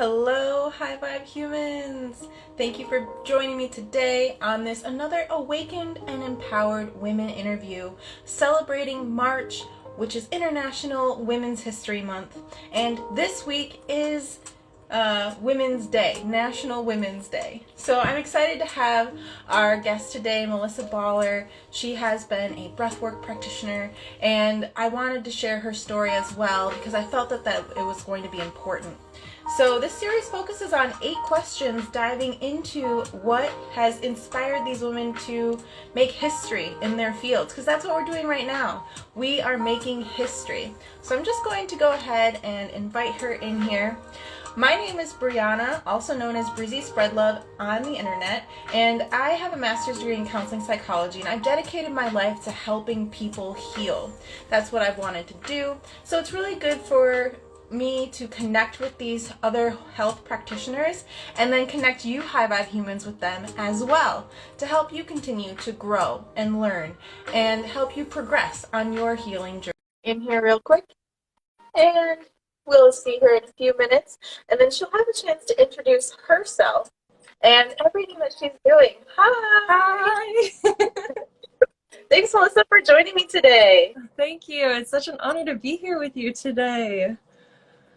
Hello, high vibe humans! Thank you for joining me today on this another awakened and empowered women interview celebrating March, which is International Women's History Month. And this week is Women's Day, National Women's Day. So I'm excited to have our guest today, Melissa Baller. She has been a breathwork practitioner, and I wanted to share her story as well because I felt that it was going to be important. So this series focuses on 8 questions diving into what has inspired these women to make history in their fields, because that's what we're doing right now. We are making history. So I'm just going to go ahead and invite her in here. My name is Brianna, also known as Breezy Spreadlove on the internet, and I have a master's degree in counseling psychology, and I've dedicated my life to helping people heal. That's what I've wanted to do. So it's really good for me to connect with these other health practitioners and then connect you high vibe humans with them as well to help you continue to grow and learn and help you progress on your healing journey. In here real quick, and we'll see her in a few minutes, and then she'll have a chance to introduce herself and everything that she's doing. Hi! Thanks, Melissa, for joining me today. Thank you. It's such an honor to be here with you today.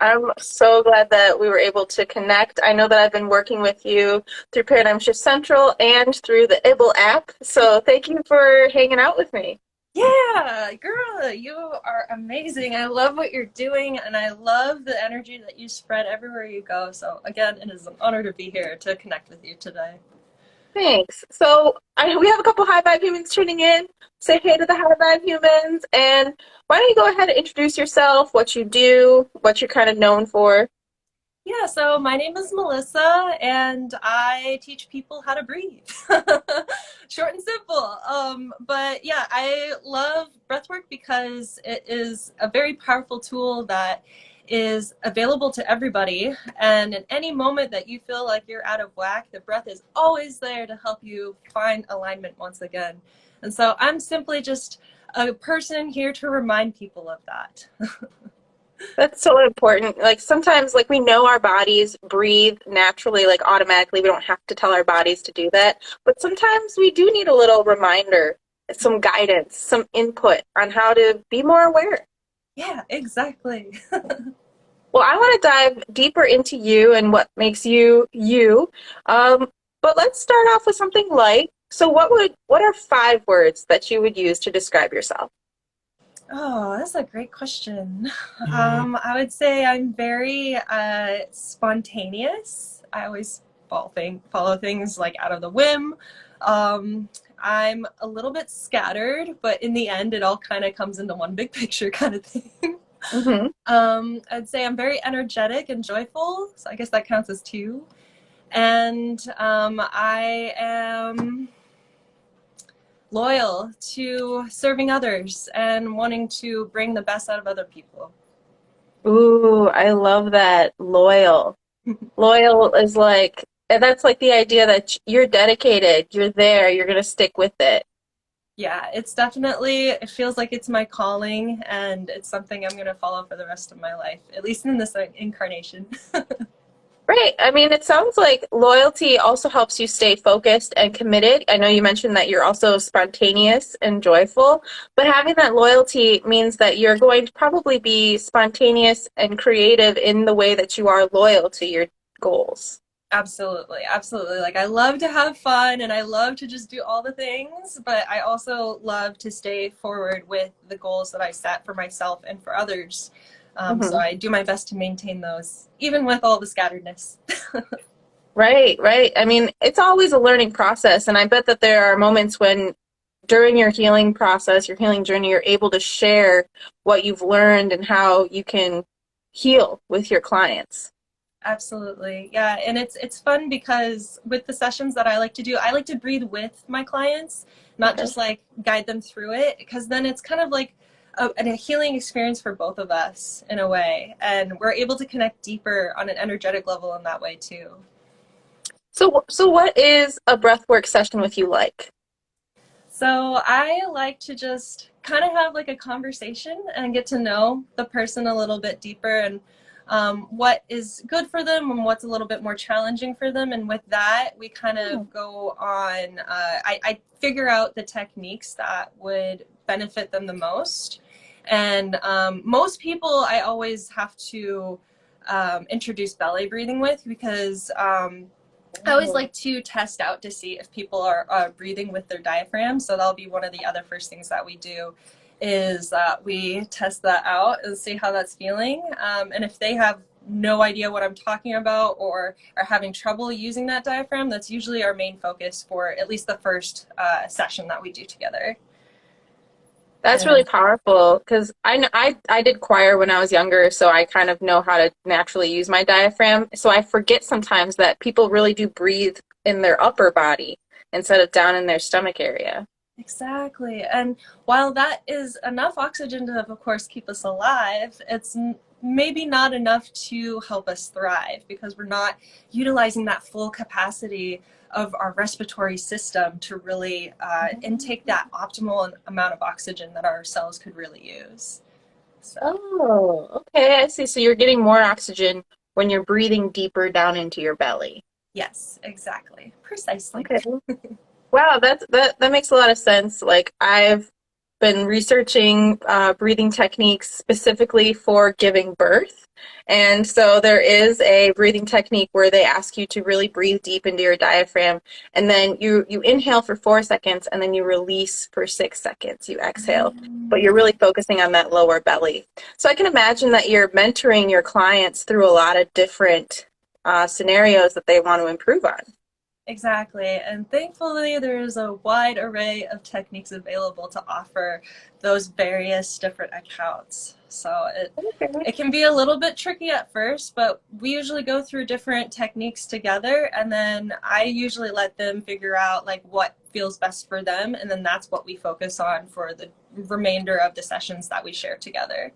I'm so glad that we were able to connect. I know that I've been working with you through Paradigm Shift Central and through the IBL app, so thank you for hanging out with me. Yeah, girl, you are amazing. I love what you're doing, and I love the energy that you spread everywhere you go. So again, it is an honor to be here to connect with you today. Thanks. So we have a couple high vibe humans tuning in. Say hey to the high vibe humans, and why don't you go ahead and introduce yourself, what you do, what you're kind of known for. Yeah, so my name is Melissa, and I teach people how to breathe. Short and simple. But yeah, I love breathwork because it is a very powerful tool that is available to everybody. And in any moment that you feel like you're out of whack, the breath is always there to help you find alignment once again. And so I'm simply just a person here to remind people of that. That's so important. Like sometimes like we know our bodies breathe naturally, like automatically. We don't have to tell our bodies to do that. But sometimes we do need a little reminder, some guidance, some input on how to be more aware. Yeah, exactly. Well, I want to dive deeper into you and what makes you you. But let's start off with something light. So what are 5 words that you would use to describe yourself? Oh, that's a great question. I would say I'm very spontaneous. I always follow things like out of the whim. I'm a little bit scattered, but in the end, it all kind of comes into one big picture kind of thing. Mm-hmm. I'd say I'm very energetic and joyful, so I guess that counts as 2. And I am loyal to serving others and wanting to bring the best out of other people. Ooh, I love that. Loyal. Loyal is like, and that's like the idea that you're dedicated, you're there, you're going to stick with it. Yeah, it feels like it's my calling, and it's something I'm going to follow for the rest of my life, at least in this incarnation. Right. I mean, it sounds like loyalty also helps you stay focused and committed. I know you mentioned that you're also spontaneous and joyful, but having that loyalty means that you're going to probably be spontaneous and creative in the way that you are loyal to your goals. Absolutely, absolutely. Like I love to have fun and I love to just do all the things, but I also love to stay forward with the goals that I set for myself and for others. So Hmm. I do my best to maintain those, even with all the scatteredness. Right, right. I mean, it's always a learning process, and I bet that there are moments when during your healing process, your healing journey, you're able to share what you've learned and how you can heal with your clients. Absolutely. Yeah, and it's fun because with the sessions that I like to do, I like to breathe with my clients, not Okay. just like guide them through it, because then it's kind of like a healing experience for both of us in a way, and we're able to connect deeper on an energetic level in that way too. So what is a breathwork session with you like? So I like to just kind of have like a conversation and get to know the person a little bit deeper. And what is good for them and what's a little bit more challenging for them. And with that, we kind of go on, I figure out the techniques that would benefit them the most. And most people I always have to introduce belly breathing with, because I always like to test out to see if people are breathing with their diaphragm. So that'll be one of the other first things that we do, is we test that out and see how that's feeling. And if they have no idea what I'm talking about or are having trouble using that diaphragm, that's usually our main focus for at least the first session that we do together. That's really powerful, because I did choir when I was younger, so I kind of know how to naturally use my diaphragm. So I forget sometimes that people really do breathe in their upper body instead of down in their stomach area. Exactly. And while that is enough oxygen to, of course, keep us alive, it's maybe not enough to help us thrive, because we're not utilizing that full capacity of our respiratory system to really intake that optimal amount of oxygen that our cells could really use. So. Oh, okay, I see. So you're getting more oxygen when you're breathing deeper down into your belly. Yes, exactly. Precisely. Okay. Wow, that makes a lot of sense. Like, I've been researching breathing techniques specifically for giving birth. And so there is a breathing technique where they ask you to really breathe deep into your diaphragm, and then you inhale for 4 seconds, and then you release for 6 seconds. You exhale, but you're really focusing on that lower belly. So I can imagine that you're mentoring your clients through a lot of different scenarios that they want to improve on. Exactly. And thankfully, there's a wide array of techniques available to offer those various different accounts. So it can be a little bit tricky at first, but we usually go through different techniques together, and then I usually let them figure out like what feels best for them, and then that's what we focus on for the remainder of the sessions that we share together.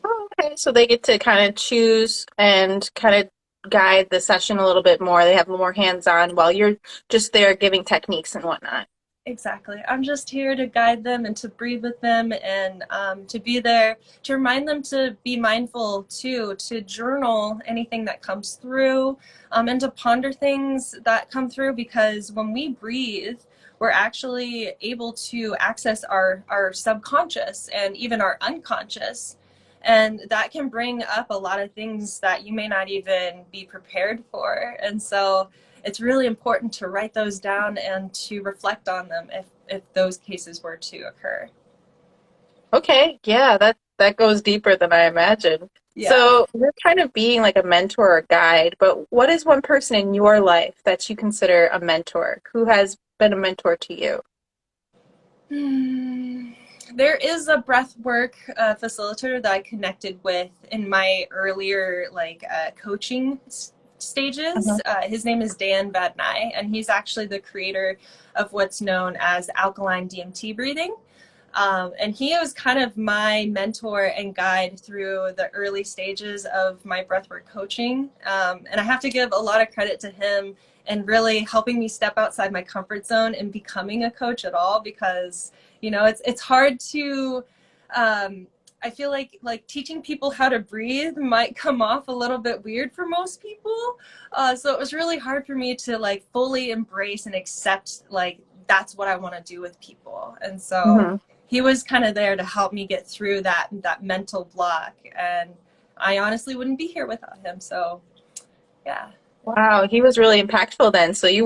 Oh, okay. So they get to kind of choose and kind of guide the session a little bit more. They have more hands-on while you're just there giving techniques and whatnot. Exactly. I'm just here to guide them and to breathe with them, and to be there to remind them to be mindful too, to journal anything that comes through, and to ponder things that come through, because when we breathe, we're actually able to access our subconscious and even our unconscious. And that can bring up a lot of things that you may not even be prepared for. And so it's really important to write those down and to reflect on them if those cases were to occur. Okay, yeah, that goes deeper than I imagined. Yeah. So you're kind of being like a mentor or guide, but what is one person in your life that you consider a mentor? Who has been a mentor to you? There is a breathwork facilitator that I connected with in my earlier coaching stages. His name is Dan Vadnai, and he's actually the creator of what's known as alkaline DMT breathing. And he was kind of my mentor and guide through the early stages of my breathwork coaching. And I have to give a lot of credit to him and really helping me step outside my comfort zone and becoming a coach at all, because, you know, it's hard to, I feel like teaching people how to breathe might come off a little bit weird for most people. So it was really hard for me to like fully embrace and accept like that's what I want to do with people. And so he was kind of there to help me get through that mental block. And I honestly wouldn't be here without him. So yeah. Wow, he was really impactful then. So we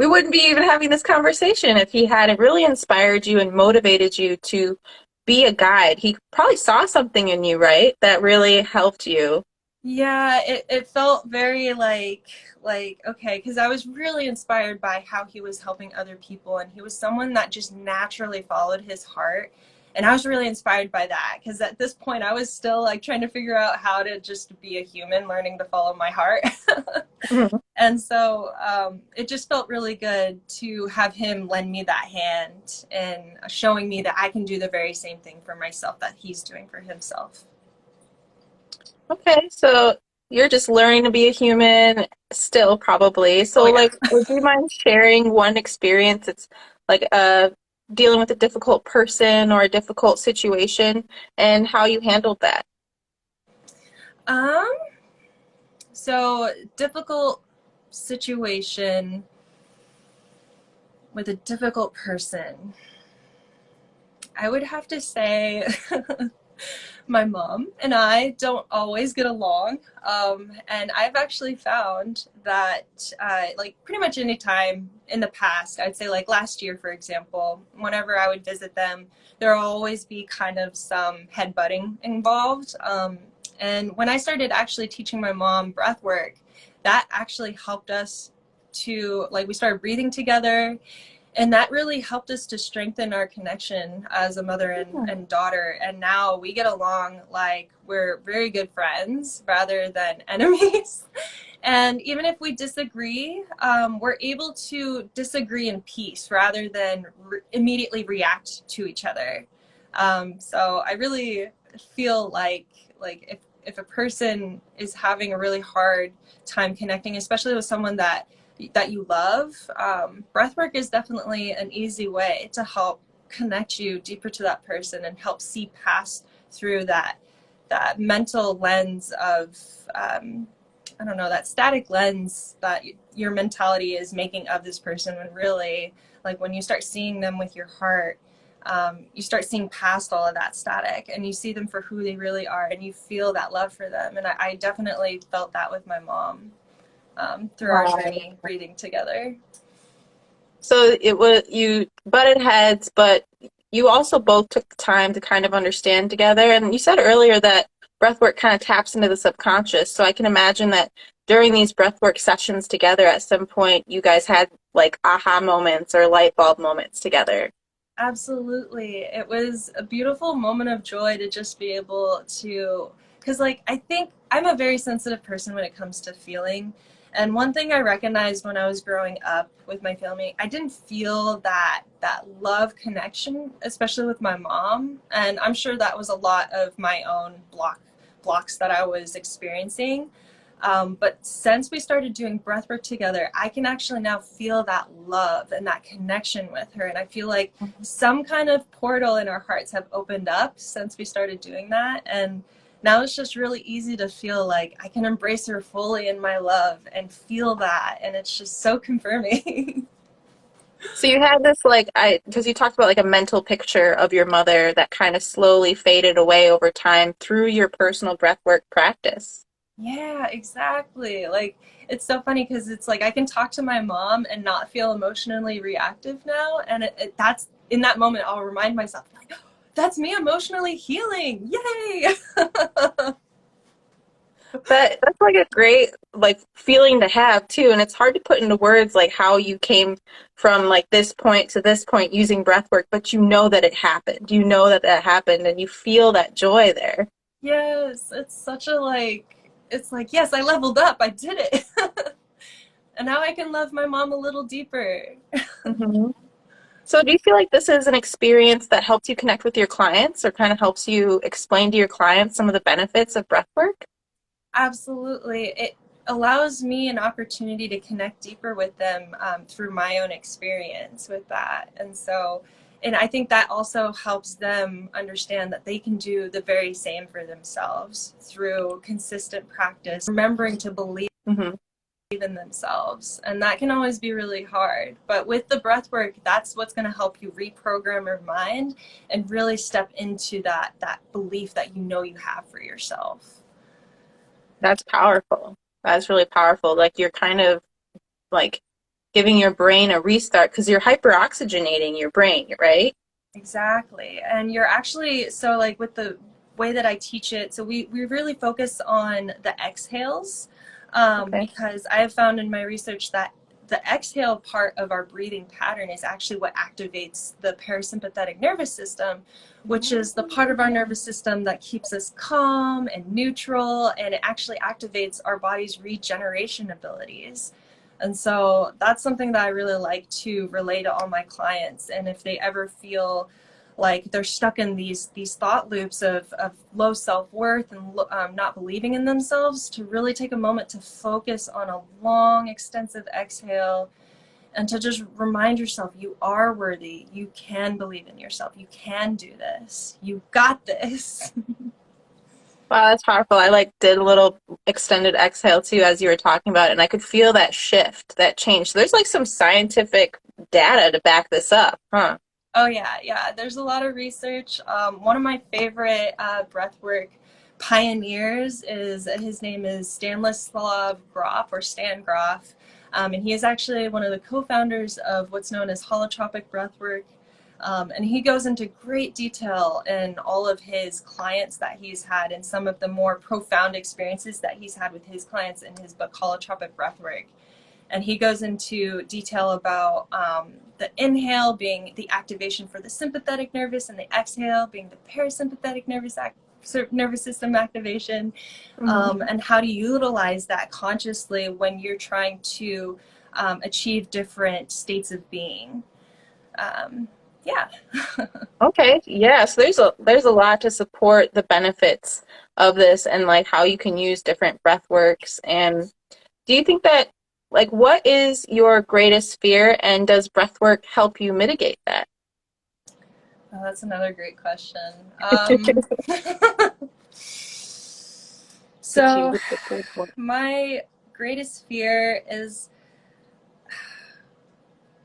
wouldn't be even having this conversation if he had really inspired you and motivated you to be a guide. He probably saw something in you, right? That really helped you. Yeah, it felt very okay, because I was really inspired by how he was helping other people, and he was someone that just naturally followed his heart. And I was really inspired by that, because at this point I was still like trying to figure out how to just be a human, learning to follow my heart. And so it just felt really good to have him lend me that hand and showing me that I can do the very same thing for myself that he's doing for himself. Okay, so you're just learning to be a human still, probably. So, Oh, yeah. like, would you mind sharing one experience? It's like dealing with a difficult person or a difficult situation and how you handled that. Um, so difficult situation with a difficult person. I would have to say my mom and I don't always get along. And I've actually found that, like, pretty much any time in the past, I'd say, like, last year, for example, whenever I would visit them, there will always be kind of some headbutting involved. And when I started actually teaching my mom breath work, that actually helped us to, like, we started breathing together, and that really helped us to strengthen our connection as a mother and daughter. And now we get along like we're very good friends rather than enemies. And even if we disagree, we're able to disagree in peace rather than immediately react to each other. So I really feel like if a person is having a really hard time connecting, especially with someone that you love, breathwork is definitely an easy way to help connect you deeper to that person and help see past through that mental lens of I don't know, that static lens that your mentality is making of this person, when really, like, when you start seeing them with your heart, you start seeing past all of that static and you see them for who they really are and you feel that love for them. And I definitely felt that with my mom, through our Wow. journey breathing together. So it was you butted heads, but you also both took time to kind of understand together. And you said earlier that breathwork kind of taps into the subconscious. So I can imagine that during these breathwork sessions together, at some point, you guys had like aha moments or light bulb moments together. Absolutely. It was a beautiful moment of joy to just be able to, because, like, I think I'm a very sensitive person when it comes to feeling. And one thing I recognized when I was growing up with my family, I didn't feel that love connection, especially with my mom. And I'm sure that was a lot of my own blocks that I was experiencing. But since we started doing breathwork together, I can actually now feel that love and that connection with her. And I feel like some kind of portal in our hearts have opened up since we started doing that. And now it's just really easy to feel like I can embrace her fully in my love and feel that. And it's just so confirming. So you had this because you talked about like a mental picture of your mother that kind of slowly faded away over time through your personal breathwork practice. Yeah, exactly. Like, it's so funny because it's like I can talk to my mom and not feel emotionally reactive now. And that's in that moment, I'll remind myself, like, that's me emotionally healing. Yay! That's like a great like feeling to have too, and it's hard to put into words like how you came from like this point to this point using breath work, but you know that it happened. You know that that happened and you feel that joy there. Yes, it's such a it's like, yes, I leveled up. I did it. And now I can love my mom a little deeper. Hmm. So do you feel like this is an experience that helps you connect with your clients or kind of helps you explain to your clients some of the benefits of breath work? Absolutely. It allows me an opportunity to connect deeper with them, through my own experience with that. And I think that also helps them understand that they can do the very same for themselves through consistent practice, remembering to believe Hmm. in themselves. And that can always be really hard. But with the breath work, that's what's going to help you reprogram your mind and really step into that belief that you know you have for yourself. That's powerful. That's really powerful. Like you're kind of like giving your brain a restart because you're hyperoxygenating your brain, right? Exactly. And you're actually, so like with the way that I teach it, so we really focus on the exhales, Okay. because I have found in my research that the exhale part of our breathing pattern is actually what activates the parasympathetic nervous system, which is the part of our nervous system that keeps us calm and neutral, and it actually activates our body's regeneration abilities. And so that's something that I really like to relay to all my clients. And if they ever feel like they're stuck in these thought loops of low self-worth and not believing in themselves, to really take a moment to focus on a long, extensive exhale and to just remind yourself you are worthy. You can believe in yourself. You can do this. You got this. Wow, that's powerful. I like did a little extended exhale too as you were talking about it, and I could feel that shift, that change. So there's like some scientific data to back this up, huh? Oh yeah, yeah. There's a lot of research. One of my favorite breathwork pioneers is his name is Stanislav Grof or Stan Grof, and he is actually one of the co-founders of what's known as holotropic breathwork. And he goes into great detail in all of his clients that he's had and some of the more profound experiences that he's had with his clients in his book Holotropic Breathwork. And he goes into detail about the inhale being the activation for the sympathetic nervous and the exhale being the parasympathetic nervous system activation, Mhm. and how to utilize that consciously when you're trying to achieve different states of being. Yeah. Okay, yeah. So there's a lot to support the benefits of this and like how you can use different breath works. And do you think that like what is your greatest fear and does breath work help you mitigate that? Oh, that's another great question. So, Achieve the big one. my greatest fear is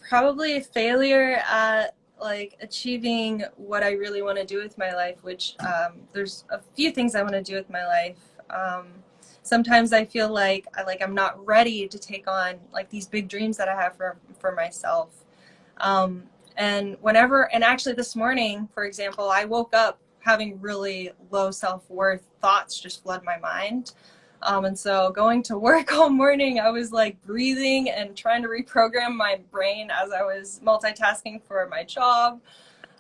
probably failure at like achieving what I really want to do with my life, which there's a few things I want to do with my life. Sometimes I feel like I'm not ready to take on like these big dreams that I have for myself. Um, and actually this morning, for example, I woke up having really low self-worth thoughts just flood my mind. And so going to work all morning, I was like breathing and trying to reprogram my brain as I was multitasking for my job.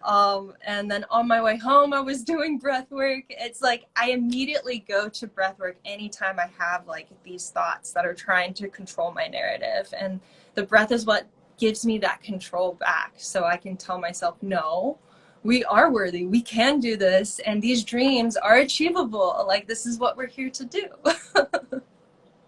And then on my way home, I was doing breath work. It's like I immediately go to breath work anytime I have like these thoughts that are trying to control my narrative. And the breath is what gives me that control back so I can tell myself, no, we are worthy. We can do this. And these dreams are achievable. Like, this is what we're here to do.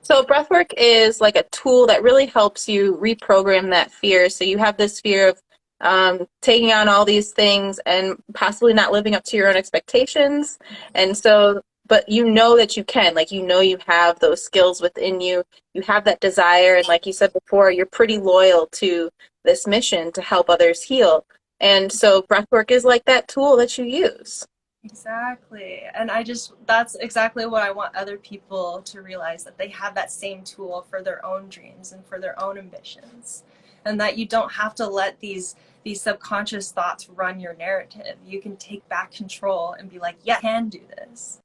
So breathwork is like a tool that really helps you reprogram that fear. So you have this fear of taking on all these things and possibly not living up to your own expectations. And so, but you know that you can, like you know you have those skills within you. You have that desire, and like you said before, you're pretty loyal to this mission to help others heal. And so breathwork is like that tool that you use. Exactly. And that's exactly what I want other people to realize, that they have that same tool for their own dreams and for their own ambitions. And that you don't have to let these subconscious thoughts run your narrative. You can take back control and be like, yeah, I can do this.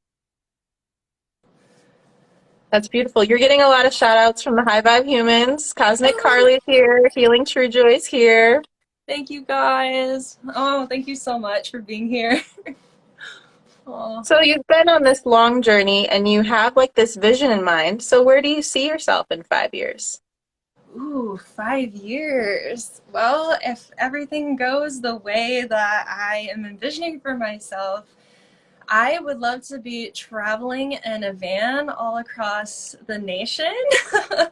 That's beautiful. You're getting a lot of shout outs from the High Vibe humans. Cosmic Carly here, Healing True Joy's here. Thank you guys. Oh, thank you so much for being here. Oh. So you've been on this long journey and you have like this vision in mind. So where do you see yourself in 5 years? Ooh, 5 years. Well, if everything goes the way that I am envisioning for myself, I would love to be traveling in a van all across the nation. Van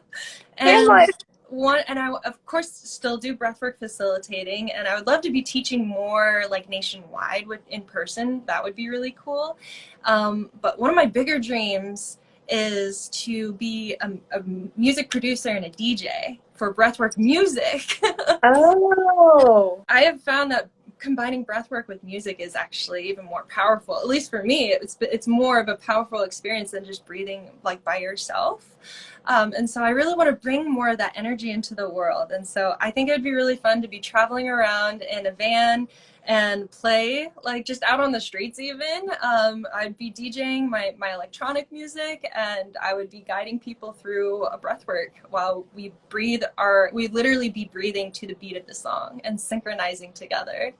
and life. I of course still do breathwork facilitating, and I would love to be teaching more like nationwide in person. That would be really cool. But one of my bigger dreams is to be a music producer and a DJ for breathwork music. Oh, I have found that combining breathwork with music is actually even more powerful. At least for me, it's more of a powerful experience than just breathing like by yourself. And so I really want to bring more of that energy into the world. And so I think it would be really fun to be traveling around in a van and play like just out on the streets even. I'd be DJing my electronic music, and I would be guiding people through a breath work while we we literally be breathing to the beat of the song and synchronizing together.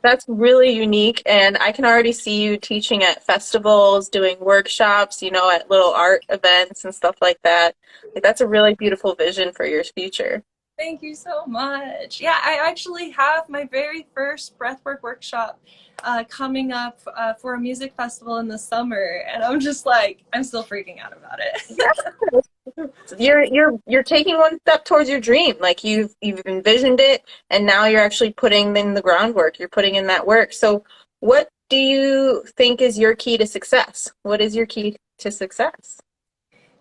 that's really unique. And I can already see you teaching at festivals, doing workshops, at little art events and stuff like that. Like that's a really beautiful vision for your future. Thank you so much. Yeah, I actually have my very first breathwork workshop coming up for a music festival in the summer, and I'm just like, I'm still freaking out about it. You're taking one step towards your dream. Like you've envisioned it and now you're actually putting in the groundwork. You're putting in that work. So what do you think is your key to success? What is your key to success?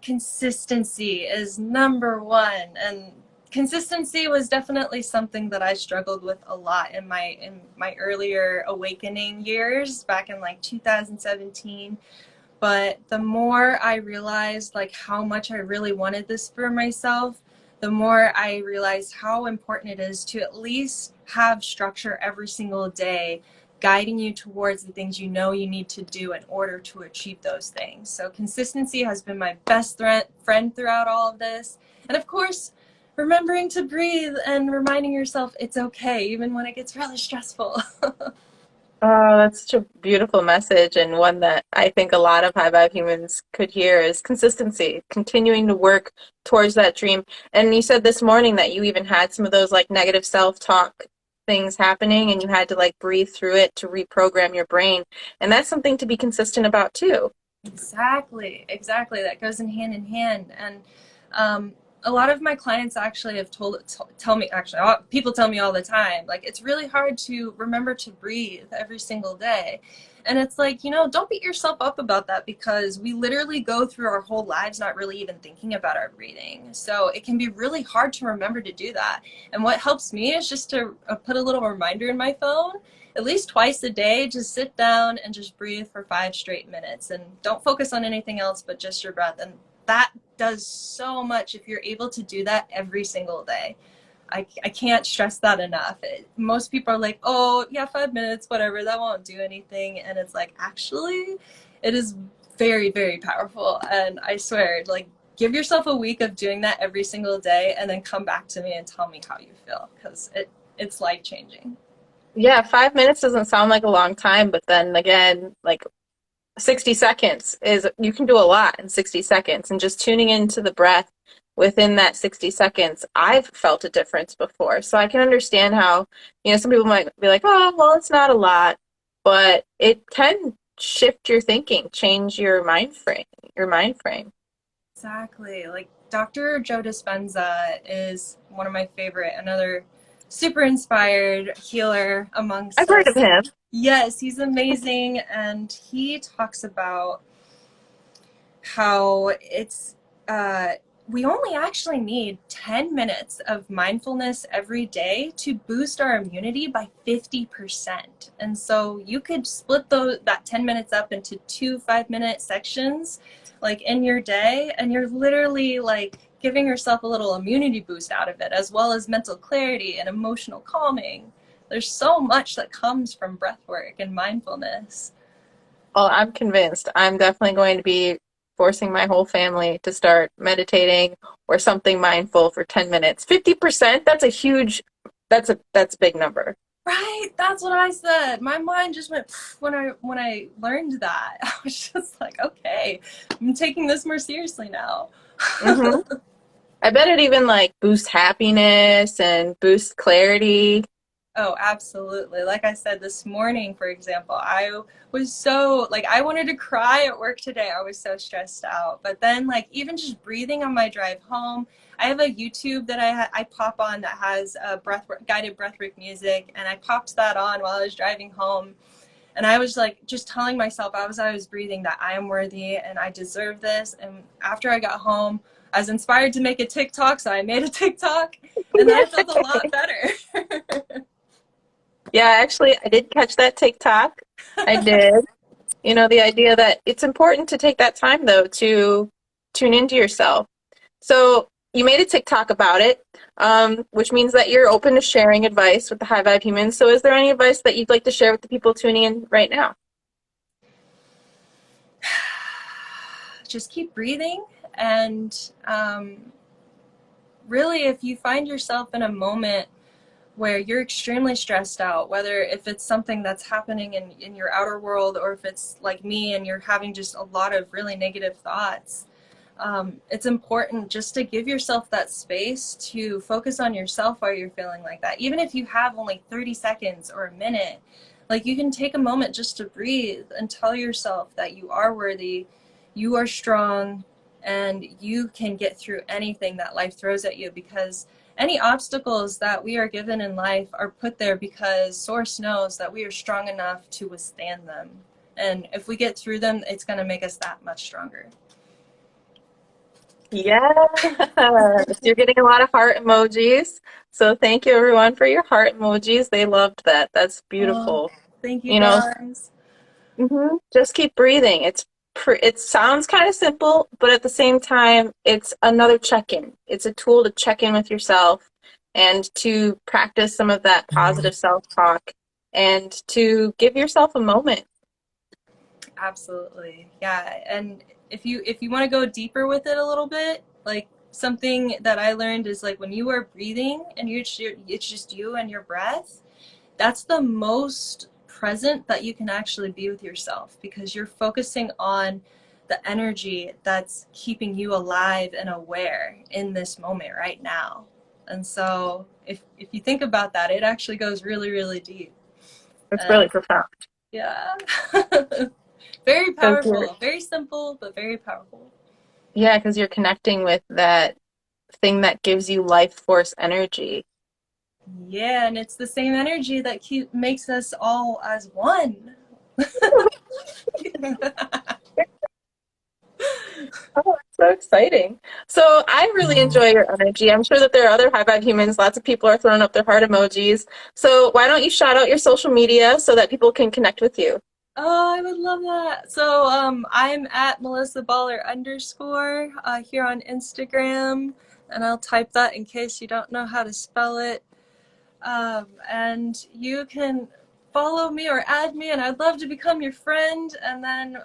Consistency is number one, and consistency was definitely something that I struggled with a lot in my earlier awakening years back in like 2017. But the more I realized like how much I really wanted this for myself, the more I realized how important it is to at least have structure every single day, guiding you towards the things you know you need to do in order to achieve those things. So consistency has been my best friend throughout all of this. And of course, remembering to breathe and reminding yourself it's okay, even when it gets really stressful. Oh, that's such a beautiful message, and one that I think a lot of high vibe humans could hear is consistency, continuing to work towards that dream. And you said this morning that you even had some of those like negative self-talk things happening and you had to like breathe through it to reprogram your brain. And that's something to be consistent about too. Exactly, exactly. That goes in hand. And a lot of my clients actually have tell me, actually, people tell me all the time, like, it's really hard to remember to breathe every single day. And it's like, don't beat yourself up about that, because we literally go through our whole lives not really even thinking about our breathing. So it can be really hard to remember to do that. And what helps me is just to put a little reminder in my phone at least twice a day. Just sit down and just breathe for 5 straight minutes, and don't focus on anything else but just your breath. And that does so much if you're able to do that every single day. I can't stress that enough. Most people are like, oh yeah, 5 minutes, whatever, that won't do anything. And it's like, actually, it is very, very powerful. And I swear, like, give yourself a week of doing that every single day, and then come back to me and tell me how you feel, because it's life changing. Yeah, 5 minutes doesn't sound like a long time, but then again, like 60 seconds is, you can do a lot in 60 seconds. And just tuning into the breath within that 60 seconds, I've felt a difference before. So I can understand how, some people might be like, oh, well, it's not a lot, but it can shift your thinking, change your mind frame. Exactly. Like Dr. Joe Dispenza is one of my favorite, another super inspired healer I've amongst heard of us. him. Yes, he's amazing. And he talks about how uh, we only actually need 10 minutes of mindfulness every day to boost our immunity by 50%. And so you could split that 10 minutes up into two 5-minute sections, like in your day, and you're literally like giving yourself a little immunity boost out of it, as well as mental clarity and emotional calming. There's so much that comes from breath work and mindfulness. Well, I'm convinced. I'm definitely going to be forcing my whole family to start meditating or something mindful for 10 minutes. 50%, that's a big number. Right, that's what I said. My mind just went when I learned that. I was just like, okay, I'm taking this more seriously now. Hmm. I bet it even like boosts happiness and boosts clarity. Oh, absolutely. Like I said this morning, for example, I was so like I wanted to cry at work today. I was so stressed out. But then like even just breathing on my drive home, I have a YouTube that I pop on that has guided breathwork music, and I popped that on while I was driving home. And I was like just telling myself as I was breathing that I am worthy and I deserve this. And after I got home, I was inspired to make a TikTok, so I made a TikTok, and then I felt a lot better. Yeah, actually, I did catch that TikTok. I did. The idea that it's important to take that time, though, to tune into yourself. So you made a TikTok about it, which means that you're open to sharing advice with the high vibe humans. So is there any advice that you'd like to share with the people tuning in right now? Just keep breathing. And really, if you find yourself in a moment where you're extremely stressed out, whether if it's something that's happening in your outer world, or if it's like me and you're having just a lot of really negative thoughts, it's important just to give yourself that space to focus on yourself while you're feeling like that. Even if you have only 30 seconds or a minute, like you can take a moment just to breathe and tell yourself that you are worthy, you are strong, and you can get through anything that life throws at you, because any obstacles that we are given in life are put there because Source knows that we are strong enough to withstand them. And if we get through them, it's going to make us that much stronger. Yes, you're getting a lot of heart emojis. So thank you everyone for your heart emojis. They loved that. That's Oh, beautiful. thank you You know, guys. just keep breathing. It sounds kind of simple, but at the same time, it's another check-in. It's a tool to check in with yourself and to practice some of that positive self-talk and to give yourself a moment. Absolutely. Yeah. And if you want to go deeper with it a little bit, like something that I learned is like when you are breathing and it's just you and your breath, that's the most present that you can actually be with yourself because you're focusing on the energy that's keeping you alive and aware in this moment right now. And so if you think about that, it actually goes really, really deep. It's really And profound yeah. Very because you're, powerful, very simple, but very powerful. yeah, because you're connecting with that thing that gives you life force energy. Yeah, and it's the same energy that makes us all as one. Oh, that's so exciting. So I really enjoy your energy. I'm sure that there are other high vibe humans. Lots of people are throwing up their heart emojis. So why don't you shout out your social media so that people can connect with you? Oh, I would love that. So, I'm at Melissa Baller underscore here on Instagram, and I'll type that in case you don't know how to spell it. And you can follow me or add me, and I'd love to become your friend, and then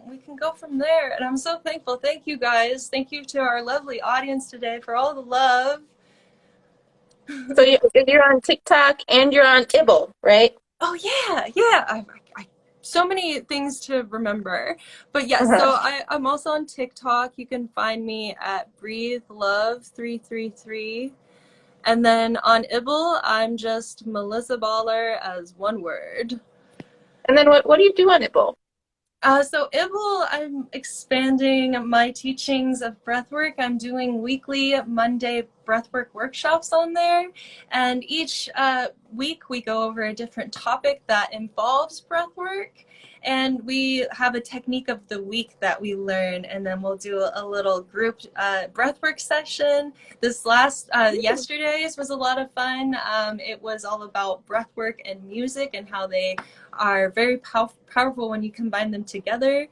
we can go from there. And I'm so thankful. Thank you guys. Thank you to our lovely audience today for all the love. So you're on TikTok and you're on Ibble, right? Oh yeah, yeah. So many things to remember. But yes, Uh-huh. so I'm also on TikTok. You can find me at Breathe Love 333. And then on Ibble, I'm just Melissa Baller as one word. And then what do you do on Ibble? So Ibble, I'm expanding my teachings of breathwork. I'm doing weekly Monday breathwork workshops on there, and each week we go over a different topic that involves breathwork, and we have a technique of the week that we learn, and then we'll do a little group breathwork session. This last yesterday's was a lot of fun. It was all about breathwork and music and how they are very powerful when you combine them together.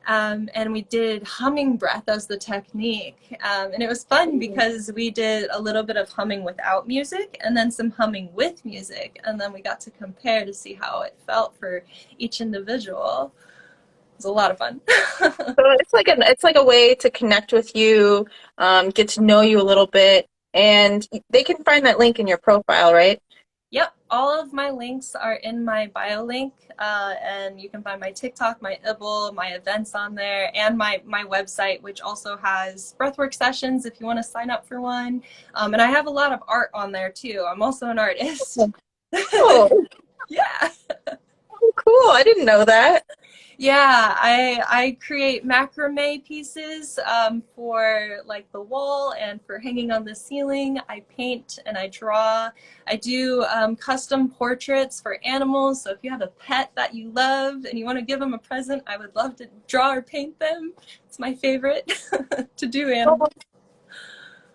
And we did humming breath as the technique. And it was fun because we did a little bit of humming without music and then some humming with music. And then we got to compare to see how it felt for each individual. It was a lot of fun. So it's like a way to connect with you, get to know you a little bit, and they can find that link in your profile, right? Yep, all of my links are in my bio link, and you can find my TikTok, my Ibble, my events on there, and my website, which also has breathwork sessions if you want to sign up for one. And I have a lot of art on there too. I'm also an artist. Oh, Yeah. cool. I didn't know that. Yeah, I create macrame pieces for like the wall and for hanging on the ceiling. I paint and I draw. I do custom portraits for animals. So if you have a pet that you love and you want to give them a present, I would love to draw or paint them. It's my favorite to do Oh, animals.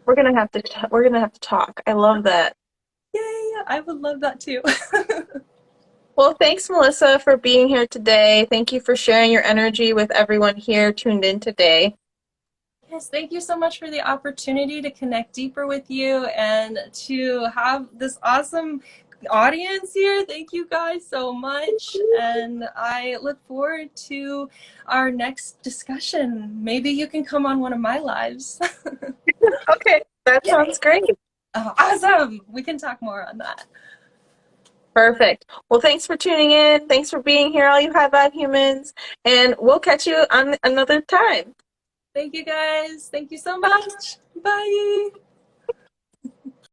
we're gonna have to talk. I love that. Yay, I would love that too. Well, thanks, Melissa, for being here today. Thank you for sharing your energy with everyone here tuned in today. Yes, thank you so much for the opportunity to connect deeper with you and to have this awesome audience here. Thank you guys so much. And I look forward to our next discussion. Maybe you can come on one of my lives. Okay, that Yay! sounds great. Oh, awesome. We can talk more on that. Perfect. Well, thanks for tuning in. Thanks for being here, all you high vibe humans. And we'll catch you on another time. Thank you guys. Thank you so much. Bye.